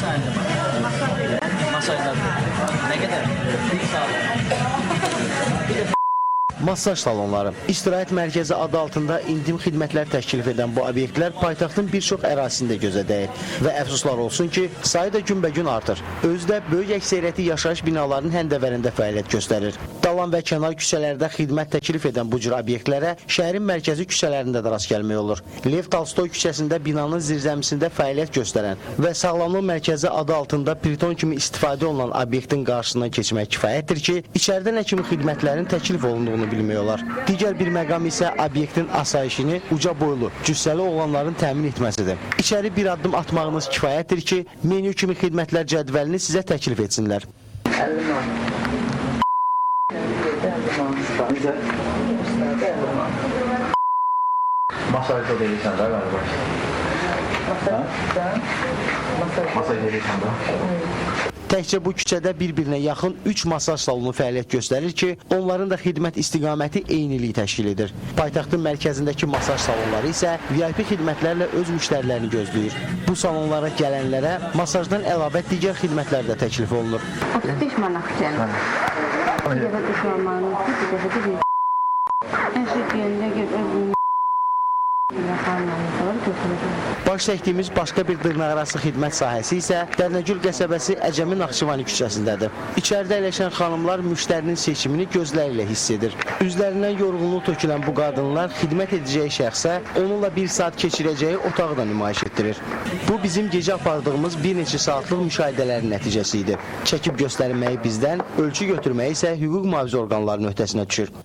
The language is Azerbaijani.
sence? Masajlar. Ne kadar? Bir saat. Massaj salonları, istirahət mərkəzi adı altında intim xidmətlər təklif edən bu obyektlər paytaxtın bir çox ərazisində gözə dəyir və əfsuslar olsun ki, sayı da günbəgün artır. Özü də böyük əksəriyyəti yaşayış binalarının həndəvərində fəaliyyət göstərir. Dalan və kənar küçələrdə xidmət təklif edən bu cür obyektlərə şəhərin mərkəzi küçələrində də rast gəlmək olur. Lev Tolstoy küçəsində binanın zirzəmisində fəaliyyət göstərən və sağlamlıq mərkəzi adı altında priton kimi istifadə olunan obyektin qarşısından keçmək kifayətdir ki, içəridə nə kimi xidmətlərin təklif olunduğunu bilmək olar. Digər bir məqam isə obyektin asayişini uca boylu, cüssəli oğlanların təmin etməsidir. İçəri bir addım atmağınız kifayətdir ki, menyu kimi xidmətlər cədvəlini sizə təklif etsinlər. 50 man. Masaj da deyirsən də galiba. Masaj deyirsən də. Təkcə bu küçədə bir-birinə yaxın 3 masaj salonu fəaliyyət göstərir ki, onların da xidmət istiqaməti eynilik təşkil edir. Paytaxtın mərkəzindəki masaj salonları isə VIP xidmətlərlə öz müştərilərini gözləyir. Bu salonlara gələnlərə masajdan əlavə digər xidmətlər də təklif olunur. 35 manat gəlir. Bir dəfə düşmanlarını, bir dəfə də bir. Ən şəkilində gəlir. Baş çəkdiyimiz başqa bir dırnaqarası xidmət sahəsi isə Dərnəgül qəsəbəsi Əcəmi Naxçıvani küçəsindədir. İçəridə əyləşən xanımlar müştərinin seçimini gözlərlə hiss edir. Üzlərindən yorğunluq tökülən bu qadınlar xidmət edəcəyi şəxsə onunla bir saat keçirəcəyi otağı da nümayiş etdirir. Bu bizim gecə apardığımız bir neçə saatlıq müşahidələrin nəticəsi idi. Çəkib göstərməyi bizdən, ölçü götürməyi isə hüquq mühafizə orqanlarının öhdəsinə düşür.